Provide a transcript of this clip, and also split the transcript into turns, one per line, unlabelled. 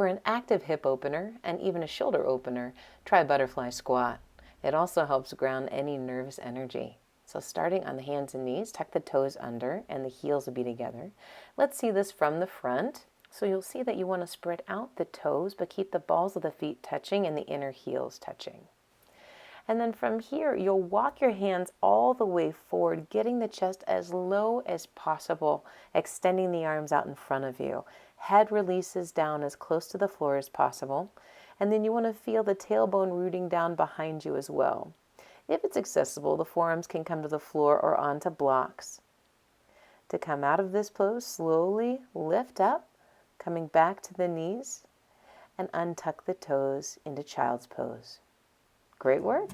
For an active hip opener and even a shoulder opener, try butterfly squat. It also helps ground any nervous energy. So starting on the hands and knees, tuck the toes under and the heels will be together. Let's see this from the front. So you'll see that you want to spread out the toes, but keep the balls of the feet touching and the inner heels touching. And then from here, you'll walk your hands all the way forward, getting the chest as low as possible, extending the arms out in front of you. Head releases down as close to the floor as possible. And then you want to feel the tailbone rooting down behind you as well. If it's accessible, the forearms can come to the floor or onto blocks. To come out of this pose, slowly lift up, coming back to the knees, and untuck the toes into child's pose. Great work.